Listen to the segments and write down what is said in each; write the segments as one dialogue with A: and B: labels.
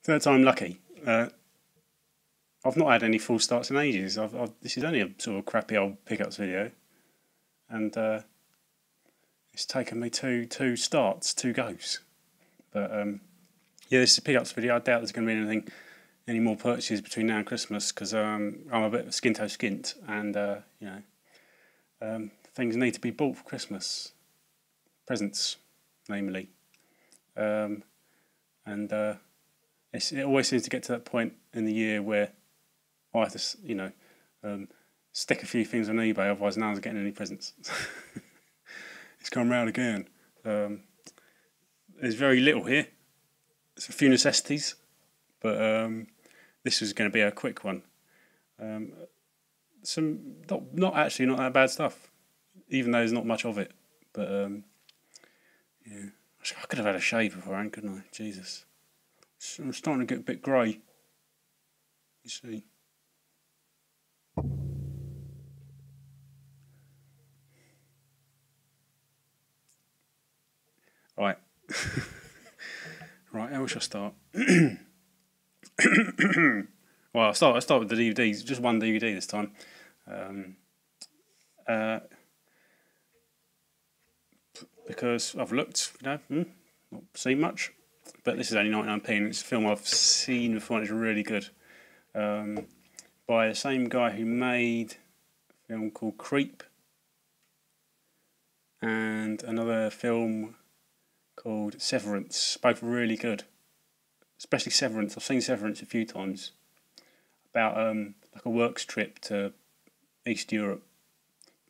A: Third time lucky. I've not had any full starts in ages. This is only a sort of crappy old pickups video, and it's taken me two starts, 2 goes. But yeah, this is a pickups video. I doubt there's going to be any more purchases between now and Christmas, because I'm a bit skint, and you know, things need to be bought for Christmas, presents, namely, and it always seems to get to that point in the year where I have to, you know, stick a few things on eBay, otherwise no one's getting any presents. It's come round again. There's very little here. It's a few necessities, but this was going to be a quick one. Some not that bad stuff, even though there's not much of it. But yeah, I could have had a shave beforehand, couldn't I? Jesus, I'm starting to get a bit grey. You see. Right. Right, how shall I start? Well, I'll start with the DVDs. Just one DVD this time. Because I've looked, you know, not seen much, but this is only 99p, and it's a film I've seen before, and it's really good. By the same guy who made a film called Creep, and another film called Severance. Both really good, especially Severance. I've seen Severance a few times. About like a works trip to East Europe,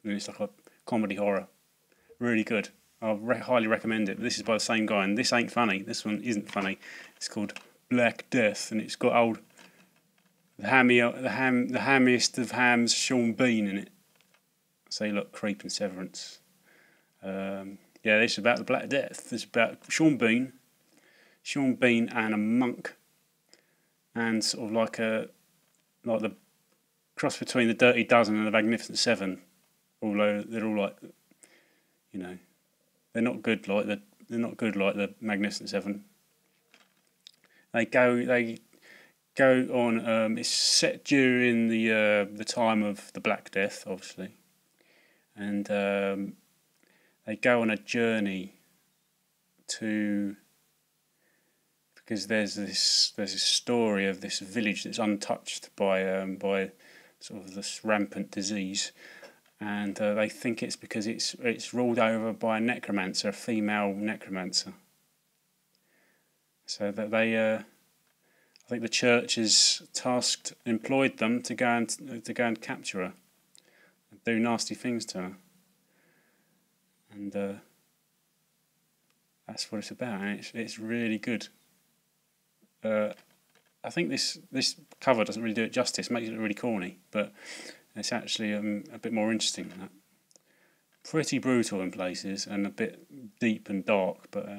A: and it's like a comedy horror. Really good. I highly recommend it. But this is by the same guy, and this ain't funny. This one isn't funny. It's called Black Death, and it's got the hammiest of hams, Sean Bean, in it. So look, Creep and Severance. Yeah, this is about the Black Death. This is about Sean Bean and a monk, and sort of like the cross between the Dirty Dozen and the Magnificent Seven. Although they're all like, you know, they're not good like the Magnificent Seven. They go on. It's set during the time of the Black Death, obviously, and they go on a journey because there's this story of this village that's untouched by sort of this rampant disease, and they think it's because it's ruled over by a necromancer, a female necromancer. So that I think the church has employed them to go and capture her, and do nasty things to her. And that's what it's about, and it's really good. I think this cover doesn't really do it justice. It makes it look really corny, but it's actually a bit more interesting than that. Pretty brutal in places, and a bit deep and dark. But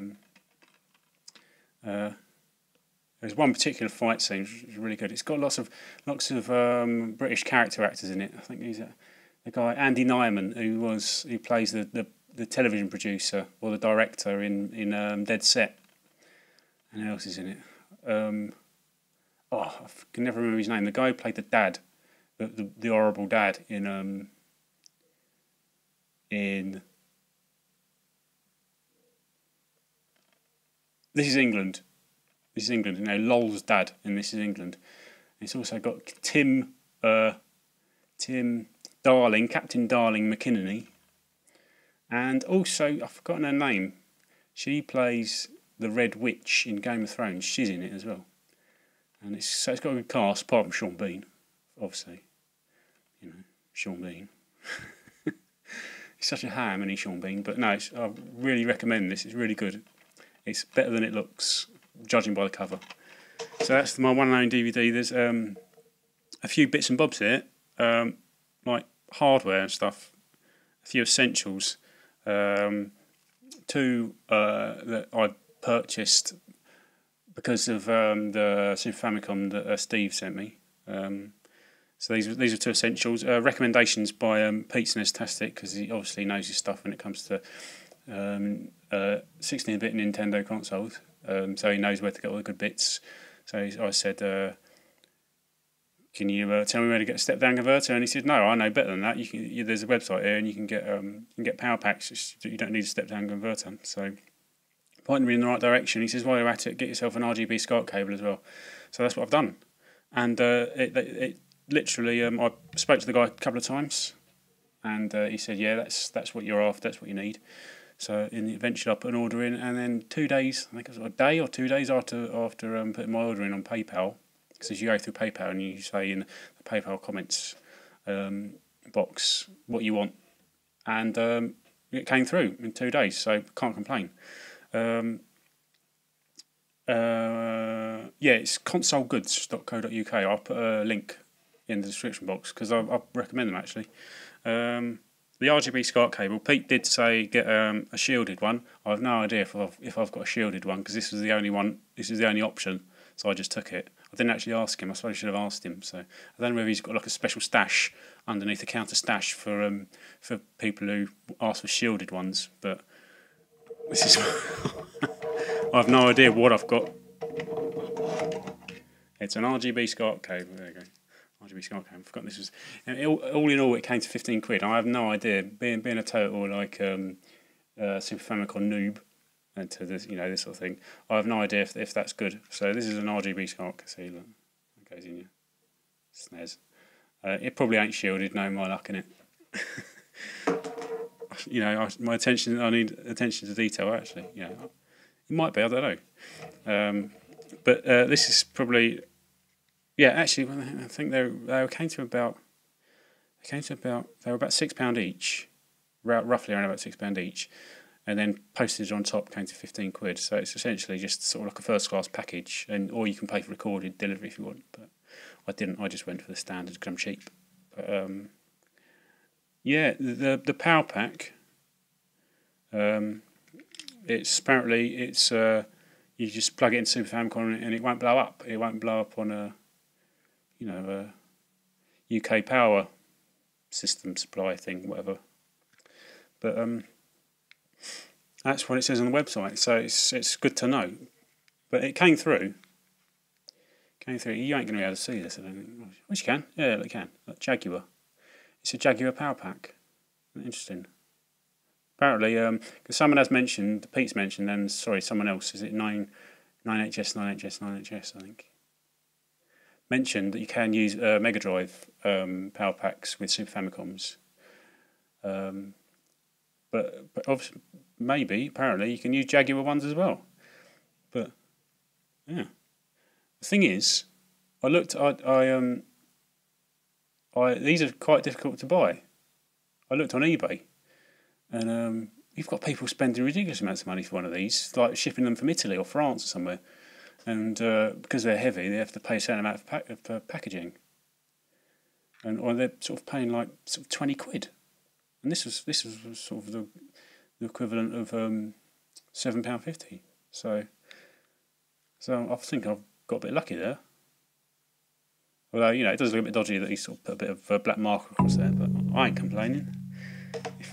A: there's one particular fight scene which is really good. It's got lots of British character actors in it. I think he's the guy Andy Nyman, who plays the television producer or the director in Dead Set. And who else is in it? I can never remember his name. The guy who played the dad, the horrible dad in This Is England. This is England. You know, Lol's dad in This Is England. And it's also got Tim Darling, Captain Darling McInerney. And also, I've forgotten her name. She plays the Red Witch in Game of Thrones. She's in it as well. And it's got a good cast, apart from Sean Bean, obviously. You know, Sean Bean. He's such a ham, isn't he, Sean Bean? But no, I really recommend this. It's really good. It's better than it looks, judging by the cover. So that's my one and only DVD. There's a few bits and bobs here, like hardware and stuff. A few essentials. Two that I purchased because of the Super Famicom that Steve sent me. So these are two essentials. Recommendations by Pete's Nestastic, because he obviously knows his stuff when it comes to 16-bit Nintendo consoles. So he knows where to get all the good bits. So I said, can you tell me where to get a step down converter? And he said, no, I know better than that. There's a website here, and you can get power packs. You don't need a step down converter. So pointing me in the right direction. He says, while you're at it, get yourself an RGB SCART cable as well. So that's what I've done. And it literally, I spoke to the guy a couple of times, and he said, yeah, that's what you're after, that's what you need. So eventually I put an order in, and then 2 days, I think it was a day or 2 days after putting my order in on PayPal, because as you go through PayPal and you say in the PayPal comments box what you want, and it came through in 2 days, so can't complain. It's consolegoods.co.uk. I'll put a link in the description box because I recommend them actually. The RGB SCART cable, Pete did say get a shielded one. I have no idea if I've got a shielded one because this was the only one. This is the only option, so I just took it. I didn't actually ask him. I suppose I should have asked him. So I don't know whether he's got like a special stash underneath the counter stash for people who ask for shielded ones. But this is I have no idea what I've got. It's an RGB SCART cable. There you go. RGB SCART cable. I forgot this was. All in all, it came to 15 quid. I have no idea. Being a total like Super Famicom noob into this, this sort of thing. I have no idea if that's good. So this is an RGB SCART. See, look, it goes in your SNES. It probably ain't shielded. No, my luck in it. My attention. I need attention to detail. Actually, it might be. I don't know. But this is probably. Yeah, actually, I think they came to about they were about £6 each, roughly around about £6 each, and then postage on top came to 15 quid. So it's essentially just sort of like a first class package, or you can pay for recorded delivery if you want. But I didn't. I just went for the standard because I'm cheap. But the power pack. It's apparently you just plug it in Super Famicom and it won't blow up. It won't blow up on a UK power system supply thing, whatever. But that's what it says on the website. So it's good to know. But it came through. You ain't going to be able to see this, I don't think. Well, you can. Yeah, you can. Like Jaguar. It's a Jaguar power pack. Interesting. Apparently, because someone has mentioned, Pete's mentioned, and someone else, is it 9HS, I think, mentioned that you can use Mega Drive power packs with Super Famicoms. But obviously, apparently, you can use Jaguar ones as well. But, yeah. The thing is, I looked, these are quite difficult to buy. I looked on eBay. And you've got people spending ridiculous amounts of money for one of these, like shipping them from Italy or France or somewhere. And because they're heavy, they have to pay a certain amount for packaging. Or they're sort of paying like sort of 20 quid. And this was sort of the equivalent of £7.50. So I think I've got a bit lucky there. Although it does look a bit dodgy that he sort of put a bit of a black mark across there, but I ain't complaining.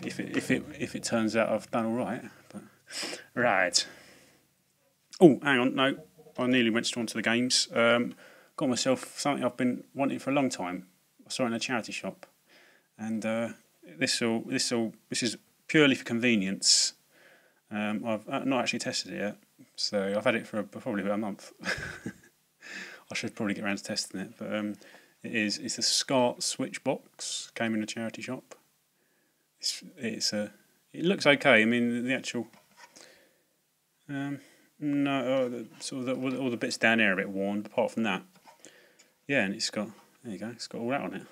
A: If it turns out I've done all right, but right. Oh, hang on, no, I nearly went straight on to the games. Got myself something I've been wanting for a long time. I saw it in a charity shop, and this is purely for convenience. I've not actually tested it yet, so I've had it for probably about a month. I should probably get around to testing it, but it's a SCART switch box. Came in a charity shop. It looks okay. I mean, the actual all the bits down here are a bit worn. But apart from that, yeah, and there you go. It's got all that on it.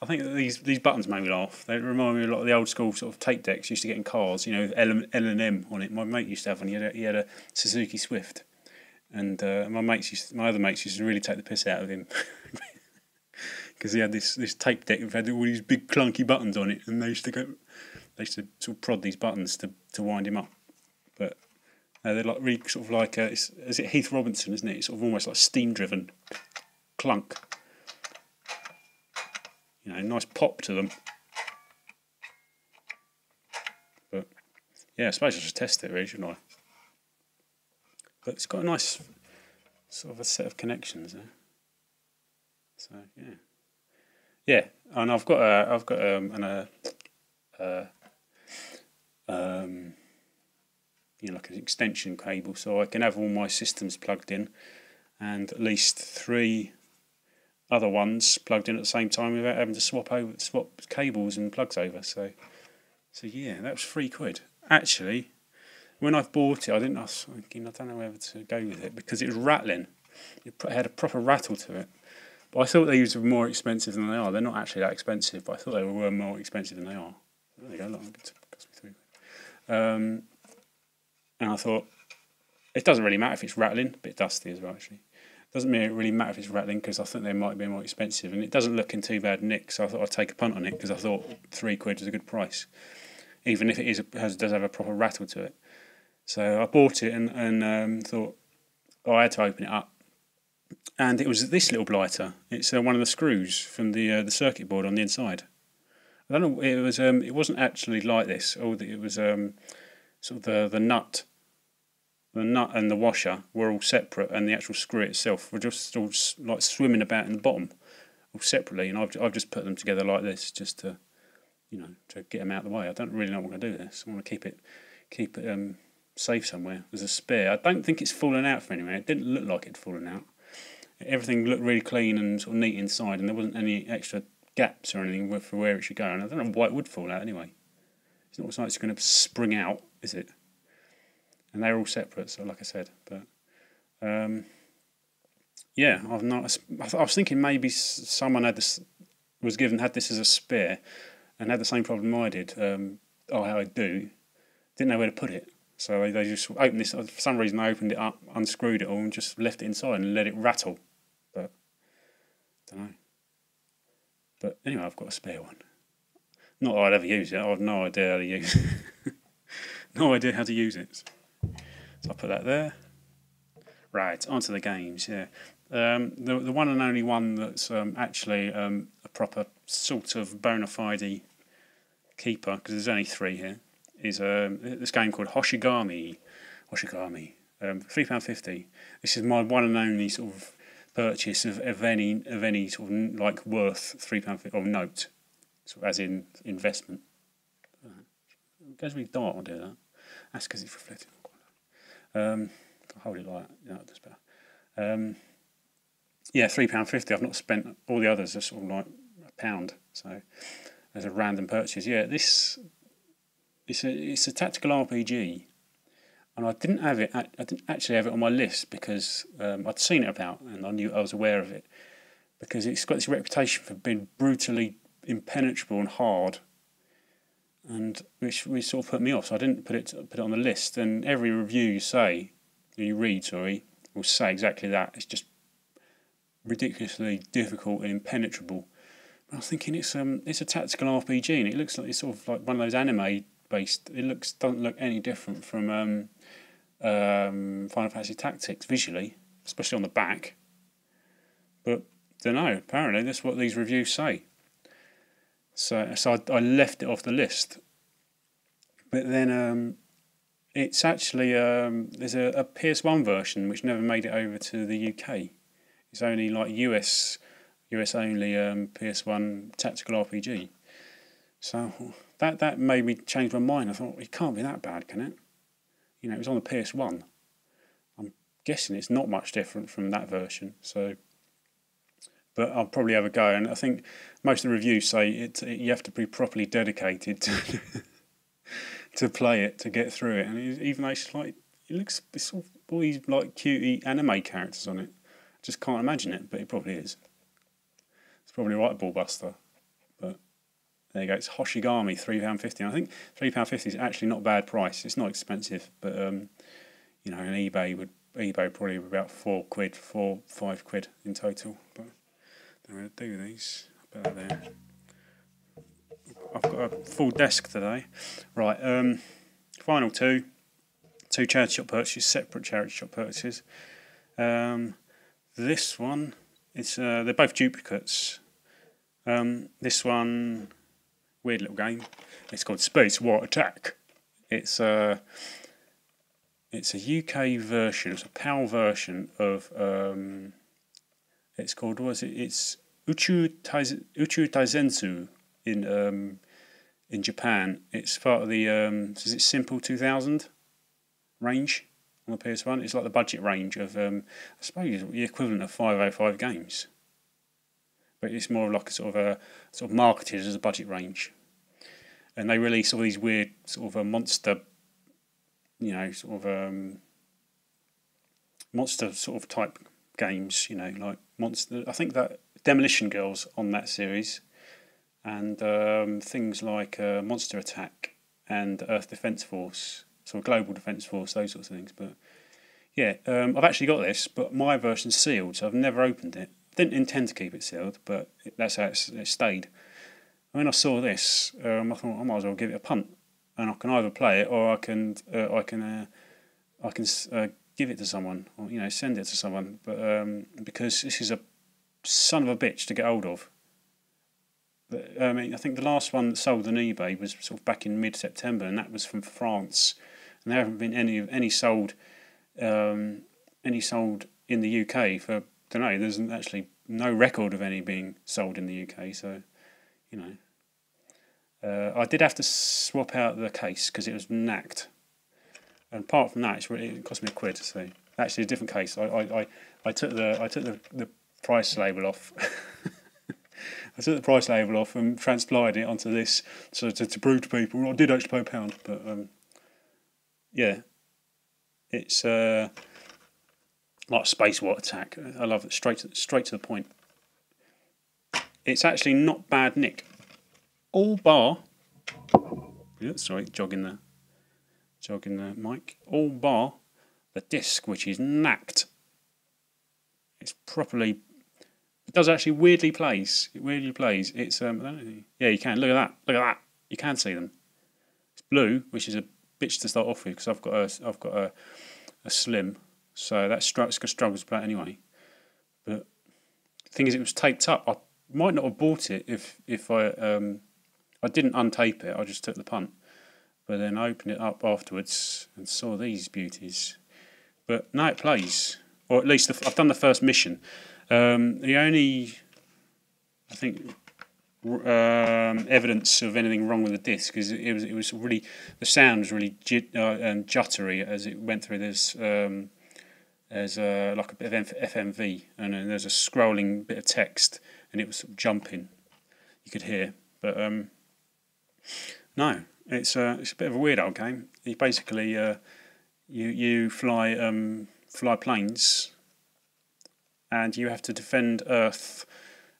A: I think that these buttons make me laugh. They remind me a lot of the old school sort of tape decks you used to get in cars. With L&M on it. My mate used to have one. He had a Suzuki Swift, and my other mates used to really take the piss out of him. Because he had this tape deck that had all these big clunky buttons on it, and they used to sort of prod these buttons to wind him up. But they're like really sort of like is it Heath Robinson, isn't it? It's sort of almost like steam driven clunk. Nice pop to them. But yeah, I suppose I should test it really, shouldn't I? But it's got a nice sort of a set of connections there. So yeah, and I've got like an extension cable, so I can have all my systems plugged in, and at least 3 other ones plugged in at the same time without having to swap cables and plugs over. So yeah, that was £3. Actually, when I bought it, I was thinking, I don't know whether to go with it because it was rattling. It had a proper rattle to it. But I thought these were more expensive than they are. They're not actually that expensive, but I thought they were more expensive than they are. There you go, look, it cost me £3. And I thought, it doesn't really matter if it's rattling, a bit dusty as well actually. It doesn't really matter if it's rattling because I think they might be more expensive, and it doesn't look in too bad nick, so I thought I'd take a punt on it because I thought £3 is a good price, even if it does have a proper rattle to it. So I bought it and thought, I had to open it up, and it was this little blighter. It's one of the screws from the circuit board on the inside. I don't know. It wasn't actually like this. It was sort of the nut. The nut and the washer were all separate, and the actual screw itself were just all like swimming about in the bottom, all separately. And I've just put them together like this, just to get them out of the way. I don't really know what I'm going to do with this. I want to keep it safe somewhere. There's a spare. I don't think it's fallen out from anywhere. It didn't look like it'd fallen out. Everything looked really clean and sort of neat inside, and there wasn't any extra gaps or anything for where it should go. And I don't know why it would fall out anyway. It's not like it's going to spring out, is it? And they're all separate, so like I said, but yeah, I was thinking maybe someone had this as a spare, and had the same problem I did. I do, didn't know where to put it, so they just opened this. For some reason, I opened it up, unscrewed it all, and just left it inside and let it rattle. But I don't know. But anyway, I've got a spare one. Not that I'd ever use it. I have no idea how to use it. No idea how to use it. So I'll put that there. Right, onto the games, yeah. The one and only one that's actually a proper sort of bona fide keeper, because there's only 3 here, is this game called Hoshigami. £3.50. This is my one and only sort of purchase of any sort of like worth £3.50 or note, so as in investment. It goes really dark, I'll do that. That's because it's reflecting. I'll hold it like that, that's better. Yeah, £3.50. I've not spent. All the others are sort of like £1, so as a random purchase. Yeah, it's a tactical RPG, and I didn't actually have it on my list because I'd seen it about and I was aware of it, because it's got this reputation for being brutally impenetrable and hard, and which sort of put me off. So I didn't put it on the list. And every review you read will say exactly that. It's just ridiculously difficult and impenetrable. But I was thinking it's a tactical RPG, and it looks like it's sort of like one of those anime based. Doesn't look any different from Final Fantasy Tactics visually, especially on the back. But don't know. Apparently that's what these reviews say. So I left it off the list. But then it's actually there's a PS1 version which never made it over to the UK. It's only like US only PS1 tactical RPG. So that made me change my mind. I thought, it can't be that bad, can it? It was on the PS1. I'm guessing it's not much different from that version. So, but I'll probably have a go. And I think most of the reviews say you have to be properly dedicated to play it, to get through it. And even though it's sort of all these like cutie anime characters on it. I just can't imagine it, but it probably is. It's probably right, Ballbuster. But there you go. It's Hoshigami, £3.50. I think £3.50 is actually not a bad price. It's not expensive, but an eBay probably about £4, £5 in total. But I don't know how to do these. I'll put that there. I've got a full desk today. Right, final two charity shop purchases, separate charity shop purchases. This one, they're both duplicates. This one, weird little game. It's called Spacewalk Attack. It's It's a UK version. It's a PAL version of. It's called. What is it? It's Uchuu Daisensou in Japan. It's part of the is it Simple 2000 range on the PS1. It's like the budget range of I suppose the equivalent of 505 games, but it's more like a sort of marketed as a budget range. And they release all these weird sort of a monster, monster sort of type games, like monster. I think that Demolition Girls on that series, and things like Monster Attack and Earth Defense Force, sort of Global Defense Force, those sorts of things. But yeah, I've actually got this, but my version's sealed, so I've never opened it. Didn't intend to keep it sealed, but that's how it stayed. When I saw this, I thought I might as well give it a punt, and I can either play it or I can give it to someone, or send it to someone. But because this is a son of a bitch to get hold of. But, I think the last one that sold on eBay was sort of back in mid-September, and that was from France, and there haven't been any sold in the UK for. I don't know. There's actually no record of any being sold in the UK, so. I did have to swap out the case because it was knacked, and apart from that, it cost me £1. So actually, a different case. I took the price label off. I took the price label off and transplanted it onto this, so to prove to people I did actually pay £1. But yeah, it's like Spacewalk Attack. I love it. Straight to the point. It's actually not bad nick. All bar. Yeah, sorry, jogging the mic. All bar the disc, which is knacked. It's properly. It does actually weirdly plays. It weirdly plays. It's yeah, you can look at that. Look at that. You can see them. It's blue, which is a bitch to start off with because I've got a slim, so that struggles about anyway. But the thing is, it was taped up. I might not have bought it if I didn't untape it. I just took the punt, but then I opened it up afterwards and saw these beauties. But now it plays, or at least I've done the first mission. The only, I think, evidence of anything wrong with the disc is it was really, the sound was really juttery as it went through. There's like a bit of FMV, and then there's a scrolling bit of text, and it was sort of jumping. You could hear, but no, it's a bit of a weird old game. You basically you fly planes, and you have to defend Earth.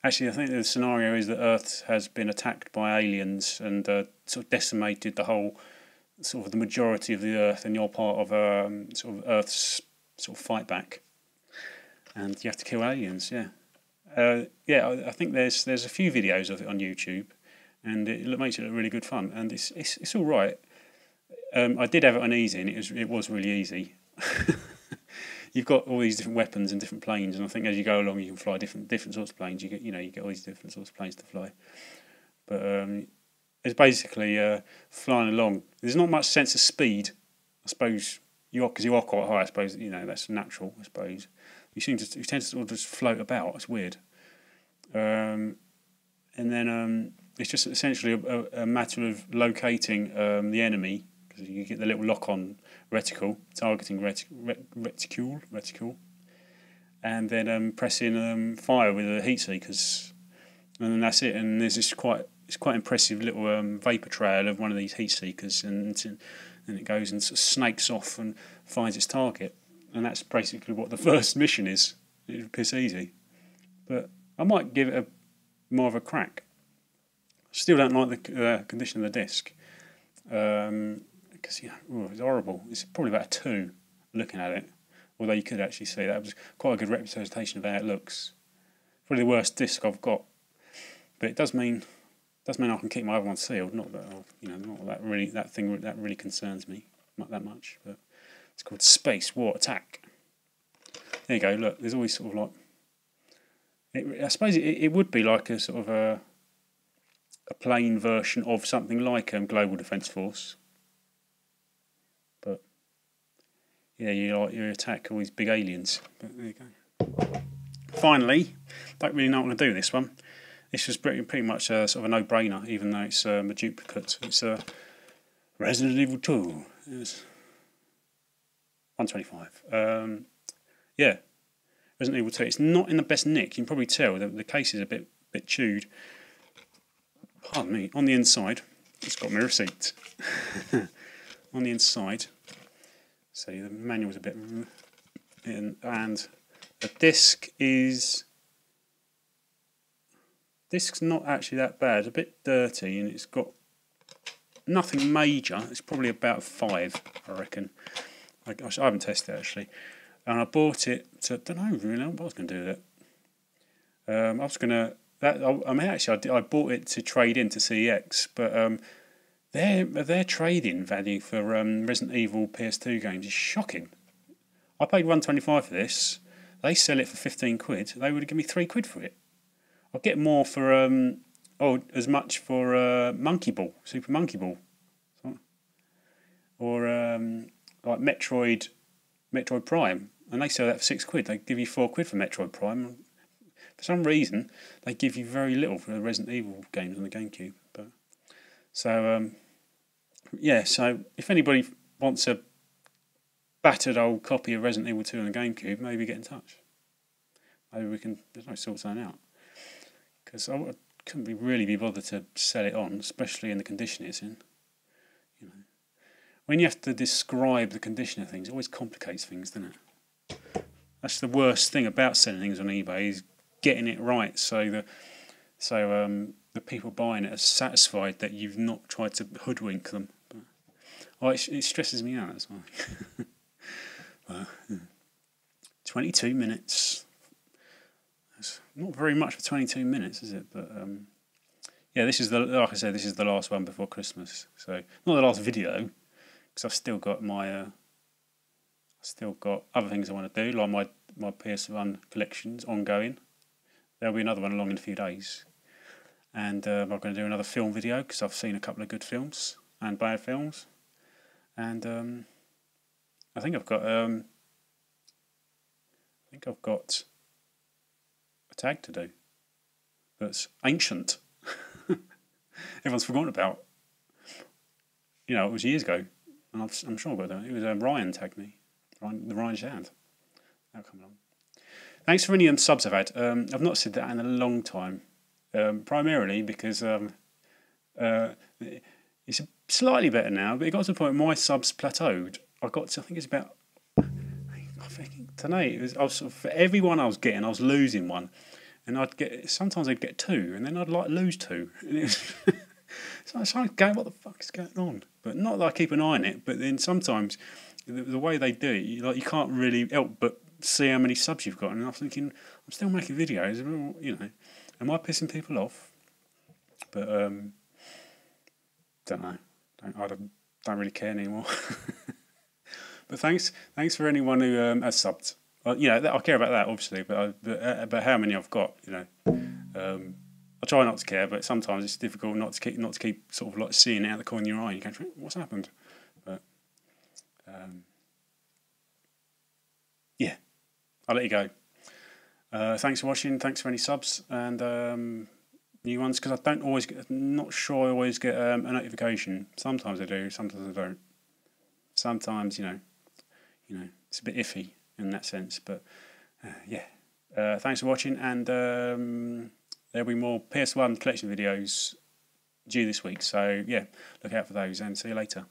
A: Actually, I think the scenario is that Earth has been attacked by aliens and sort of decimated the whole, sort of the majority of the Earth, and you're part of sort of Earth's sort of fight back, and you have to kill aliens. Yeah, I think there's a few videos of it on YouTube, and it makes it look really good fun, and it's all right. I did have it on easy, and it was really easy. You've got all these different weapons and different planes, and I think as you go along, you can fly different sorts of planes. You get all these different sorts of planes to fly, but it's basically flying along. There's not much sense of speed, I suppose. Because you are quite high, I suppose. That's natural, I suppose. You tend to sort of just float about. It's weird, and then it's just essentially a matter of locating the enemy, because you get the little lock-on targeting reticule, and then pressing fire with the heat seekers, and then that's it. And there's this quite impressive little vapor trail of one of these heat seekers, and it goes and sort of snakes off and finds its target, and that's basically what the first mission is. It's piss easy, but I might give it more of a crack. Still don't like the condition of the disc. Because it's horrible. It's probably about a 2 looking at it, although you could actually see that was quite a good representation of how it looks. Probably the worst disc I've got, but it does mean I can keep my other one sealed. Not that not that really concerns me not that much. But it's called Spacewalk Attack. There you go. Look, there's always sort of like. I suppose it would be like a sort of a plain version of something like Global Defense Force. But yeah, you attack all these big aliens. But there you go. Finally, don't really know what I'm going to do with this one. This was pretty much sort of a no-brainer, even though it's a duplicate. It's Resident Evil 2. It's 125. Yeah, Resident Evil 2. It's not in the best nick. You can probably tell the case is a bit chewed. Pardon me. On the inside, it's got my receipt. On the inside, see the manual's a bit, and the disc's not actually that bad. A bit dirty, and it's got nothing major. It's probably about 5, I reckon. I haven't tested it actually, and I bought it to, don't know really what I was going to do with it. I was going to I bought it to trade into CEX, but their trading value for Resident Evil PS2 games is shocking. I paid £125 for this. They sell it for 15 quid. They would give me £3 for it. I'll get more for as much for Monkey Ball, Super Monkey Ball, or like Metroid Prime, and they sell that for £6. They give you £4 for Metroid Prime. For some reason, they give you very little for the Resident Evil games on the GameCube. But so yeah, so if anybody wants a battered old copy of Resident Evil 2 on the GameCube, maybe get in touch. Maybe we can sort something out. Because I couldn't really be bothered to sell it on, especially in the condition it's in. You know, when you have to describe the condition of things, it always complicates things, doesn't it? That's the worst thing about selling things on eBay, is getting it right, so the people buying it are satisfied that you've not tried to hoodwink them. But, it stresses me out as well. 22 minutes. That's not very much for 22 minutes, is it? But yeah, this is like I said, this is the last one before Christmas. So not the last video, because I've still got other things I want to do, like my PS1 collections ongoing. There'll be another one along in a few days, and I'm going to do another film video because I've seen a couple of good films and bad films, and I think I've got a tag to do that's ancient. Everyone's forgotten about. You know, it was years ago, and I'm sure I've got that. It was Ryan tagged me, the Ryan Shand. That'll come along. Thanks for any subs I've had. I've not said that in a long time, primarily because it's slightly better now, but it got to the point where my subs plateaued. I think it's about, tonight, for every one I was getting, I was losing one. And sometimes I'd get 2, and then I'd lose 2. And it was so I was trying to go, what the fuck is going on? But not that I keep an eye on it, but then sometimes the way they do it, you can't really help but see how many subs you've got, and I'm thinking, I'm still making videos, you know, am I pissing people off? But don't know, I don't really care anymore. But thanks for anyone who has subbed. You know, I care about that obviously, but how many I've got, you know, I try not to care, but sometimes it's difficult not to keep sort of like seeing it out the corner of your eye. You go, what's happened? But yeah. I'll let you go. Thanks for watching. Thanks for any subs and new ones, because I'm not sure I always get a notification. Sometimes I do, sometimes I don't. Sometimes, you know, it's a bit iffy in that sense. But yeah, thanks for watching, and there'll be more PS1 collection videos due this week. So yeah, look out for those, and see you later.